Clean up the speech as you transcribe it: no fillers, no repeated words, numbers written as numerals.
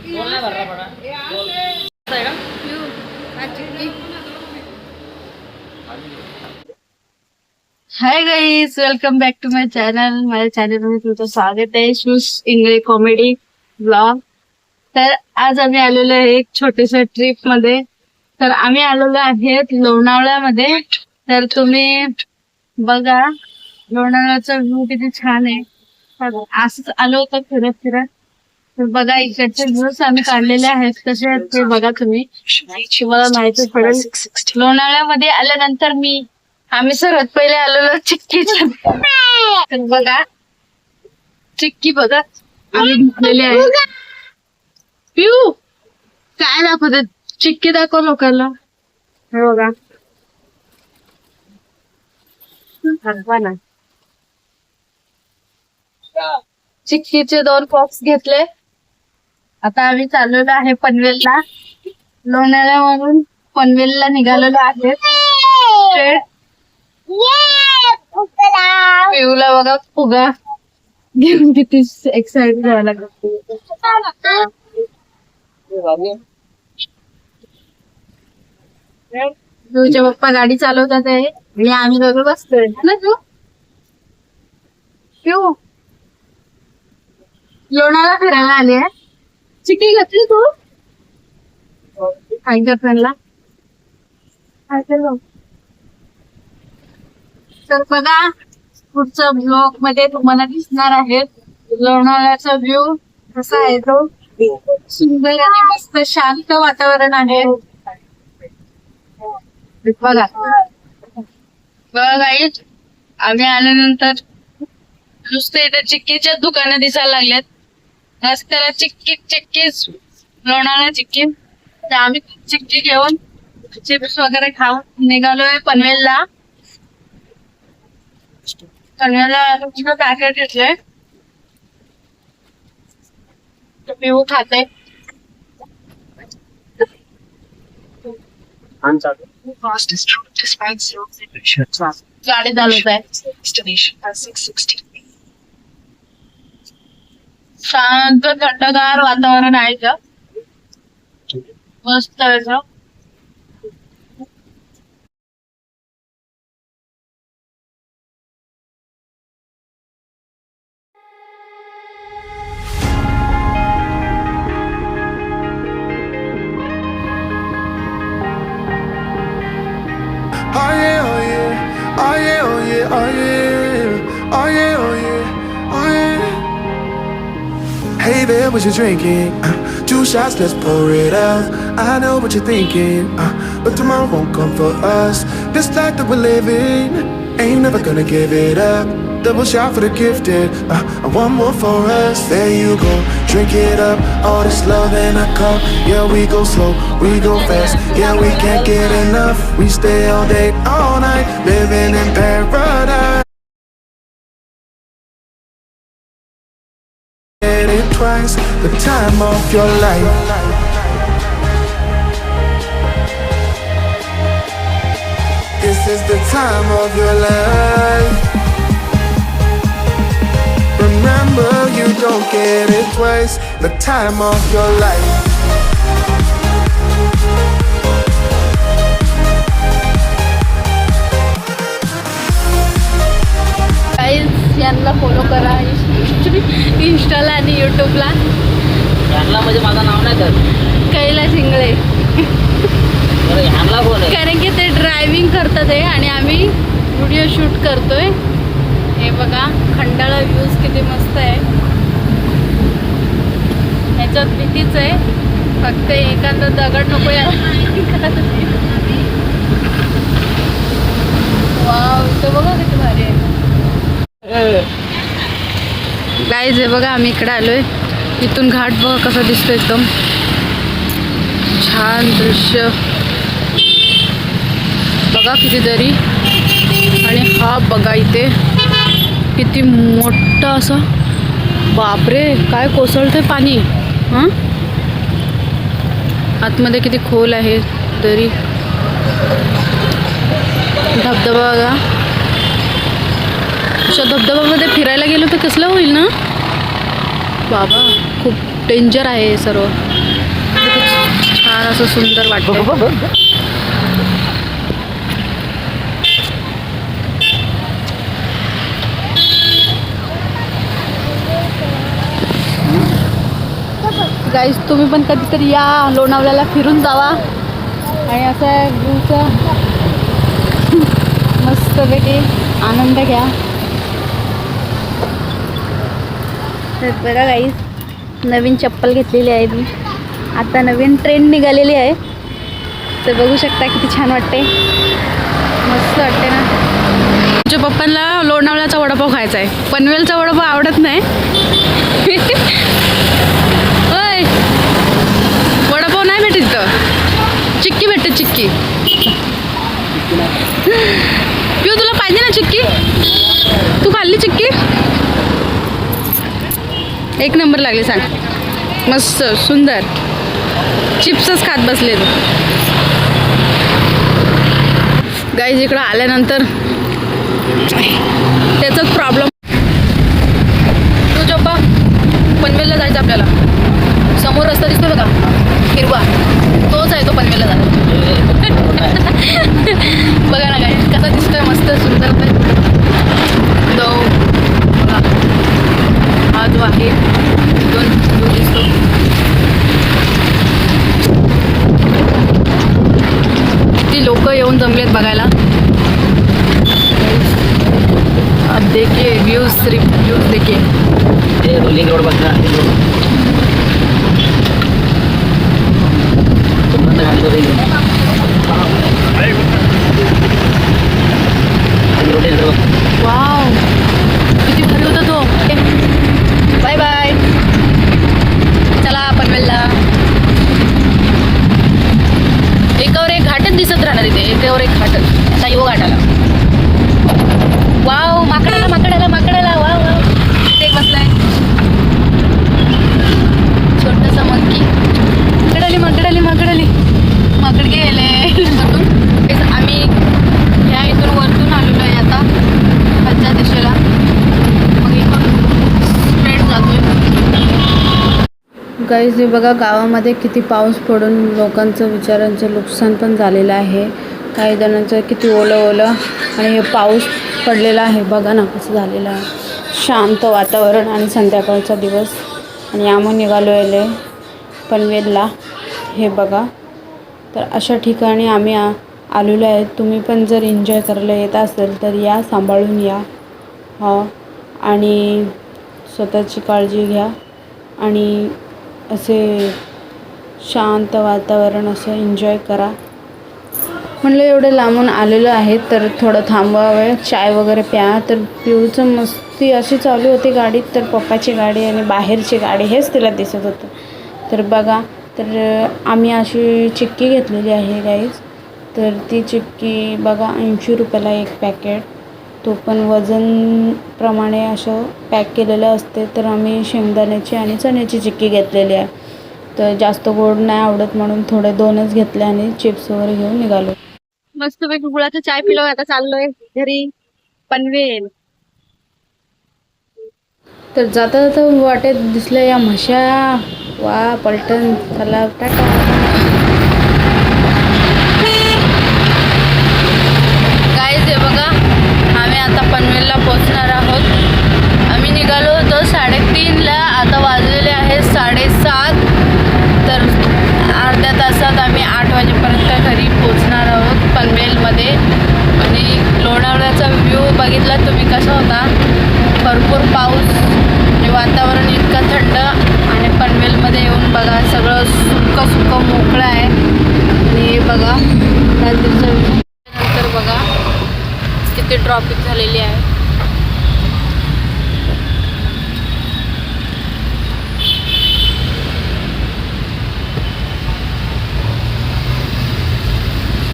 High guys, welcome back to my channel. माझ्या चॅनलमध्ये तुमचं स्वागत आहे. शूस इंग्लिश कॉमेडी ब्लॉग. तर आज आम्ही आलेलो आहे एक छोट्याशा ट्रिप मध्ये. तर आम्ही आलेलो आहेत लोणावळ्यामध्ये. तर तुम्ही बघा लोणावळ्याचा व्ह्यू किती छान आहे. तर असंच आलो होतं फिरत फिरत. तर बघा इकडचे व्ह्यूज आम्ही काढलेले आहेत कसे आहेत ते बघा तुम्ही. तुम्हाला माहिती पडेल. लोणावळ्यामध्ये आल्यानंतर आम्ही सर्वात पहिले आलेलो चिक्कीच्या. तर बघा चिक्की बघा आम्ही घेतलेली आहे. पिऊ काय दाखवते चिक्की दाखव लोकांना. हे बघा ना चिक्कीचे 2 बॉक्स घेतले. आता आम्ही चाललेलो आहे पनवेलला. लोणावळ्यावरून पनवेलला निघालेलो आहे. पिऊला बघा फुगा घेऊन किती एक्साइटेड व्हायला लागला. पिऊचे पप्पा गाडी चालवतात आहे आणि आम्ही दोघं बसतोय ना. पिऊ लोणावळा फिरायला आली आहे. चिक्की घातली तू काय फ्रेंडला. तर बघा पुढच्या ब्लॉग मध्ये तुम्हाला दिसणार आहे लोणावळ्याचा व्ह्यू कसा आहे. तो सुंदर आणि मस्त शांत वातावरण आहे. बघा गाईज आम्ही आल्यानंतर नुसते इथे चिक्कीच्या दुकानं दिसायला लागल्यात. रस्त्याला चिक्कीच लोणावळा चिक्की. तर आम्ही चिक्की घेऊन चिप्स वगैरे खाऊन निघालोय पनवेलला. पनवेलला पॅकेट घेतलंय. पिऊ खाते. गाडी चालवत आहे. शांत थंडगार वातावरण आहे का मस्त आहे. Hey there, what you drinking? 2 shots, let's pour it out. I know what you're thinking, but tomorrow won't come for us. This life that we're living, ain't never gonna give it up. Double shot for the gifted, and one more for us. There you go, drink it up. All this love in a cup. Yeah, we go slow, we go fast. Yeah, we can't get enough. We stay all day, all night, living in paradise. Twice the time of your life. This is the time of your life. Remember, you don't get it twice. The time of your life. यांना follow करा इंस्टाला आणि युट्यूबला. यांना म्हणजे माझं नाव नाही तर कैलास इंगळे. कारण की ते ड्रायव्हिंग करतात आहे आणि आम्ही व्हिडिओ शूट करतोय. हे बघा खंडाळा व्ह्यूज किती मस्त आहे. ह्याच्यात भीतीच आहे फक्त एखादा दगड नको यायला. वाव इथं बघा किती भारी आहे. गाईज हे बघा आम्ही इकडे आलोय. इथून घाट बघा कसा दिसतो. एकदम छान दृश्य बघा कितीतरी. आणि हा बघा इथे किती मोठा असा. बापरे काय कोसळतंय पाणी. आतमध्ये किती खोल आहे दरी. धबधबा बघा. अशा धबधब्यामध्ये फिरायला गेलो तर कसलं होईल ना बाबा. खूप डेंजर आहे सर्व. छान असं सुंदर वाटतं. गाईस तुम्ही पण कधीतरी या लोणावळ्याला फिरून जावा आणि असं व्ह्यूचा मस्तपैकी आनंद घ्या. तर बघा गाईस नवीन चप्पल घेतलेली आहे मी. आता नवीन ट्रेंड निघालेली आहे तर बघू शकता किती छान वाटते. मस्त वाटते ना. तुमच्या पप्पांना लोणावळ्याचा वडापाव खायचा आहे. पनवेलचा वडापाव आवडत नाही. होय वडापाव नाही भेटत इथं. चिक्की भेटते चिक्की. पिऊ तुला पाहिजे ना चिक्की? तू खाल्ली चिक्की? एक नंबर लागली सांग. मस्त सुंदर. चिप्सच खात बसले तू. गाईज इकडं आल्यानंतर त्याचाच प्रॉब्लेम. तू जोपा पनवेलला जायचं आपल्याला. समोर रस्ता दिसतो बघा हिरवा, तोच आहे तो पनवेलला जायचा. बघा ना काय कसा दिसतोय मस्त सुंदर. तो बघा हा जो आहे दोन व्ह्यू दिसतो. ती लोक येऊन जमलेत बघायला. अब देखिए व्यूज, सिर्फ व्यूज देखिए. रोलिंग रोड बघा. वाव किती भारी होता तो. Bye bye. चला पनवेलला. एकावर एक घाटच दिसत राहणार इथे. एकावर एक घाटच. आता येऊ घाटाला. वाव माकडाला माकडाला माकडाला. वाव वाव इथे एक बसलाय छोटंसं मंकी. माकडाली माकडाली माकडाली. माकड गेले वरतून. आम्ही ह्या इथून वरतून आलेलो आहे आता खालच्या दिशेला. मग इथून स्ट्रेट जातोय. गाईज हे बघा गावामध्ये किती पाऊस पडून लोकांचं विचारांचं नुकसान पण झालेलं आहे. काही जणांचं किती ओलं ओलं आणि हे पाऊस पडलेला आहे. बघा ना कसं झालेलं आहे. शांत वातावरण आणि संध्याकाळचा दिवस आणि आम्ही निघालो आहे पनवेलला. हे बघा तर अशा ठिकाणी आम्ही आलेलो आहे. तुम्ही पण जर एन्जॉय करायला येत असेल तर या, सांभाळून या. आणि स्वतःची काळजी घ्या आणि असे शांत वातावरण असं एन्जॉय करा. म्हणलं एवढं लांबून आलेलं आहे तर थोडं थांबवावं, चाय वगैरे प्या. तर पिऊचं मस्ती अशी चालू होती गाडीत. तर पप्पाची गाडी आणि बाहेरची गाडी हेच तिला दिसत होतं. तर बघा तर आम्ही अशी चिक्की घेतलेली आहे गाईज. तर ती चिक्की बघा 80 रुपयाला एक पॅकेट. तो पण वजनप्रमाणे असं पॅक केलेलं असते. तर आम्ही शेंगदाण्याची आणि चण्याची चिक्की घेतलेली आहे. तर जास्त गोड नाही आवडत म्हणून थोडे 2च घेतले आणि चिप्स वगैरे घेऊन निघालो. मस्तपैकी गुळाचा चाय पिलो. आता चाललोय घरी पनवेल. तर जाता जाता वाटेत दिसल्या या म्हशा. वा पलटण. चला टाटा. गाईज हे बघा आम्ही आता पनवेलला पोहोचणार आहोत. आम्ही निघालो होतो 3:30ला. आता वाजलेले आहेत 7:30. तर अर्ध्या तासात आम्ही 8 वाजेपर्यंत घरी पोहोचणार आहोत पनवेलमध्ये. आणि लोणावळ्याचा व्ह्यू बघितला तुम्ही कसा होता. भरपूर पाऊस आणि वातावरण इतकं थंड. आणि पनवेलमध्ये येऊन बघा सगळं सुक्कं सुक्कं मोकळं आहे. आणि बघा रात्रीचं नंतर बघा किती ट्रॉफिक झालेली आहे.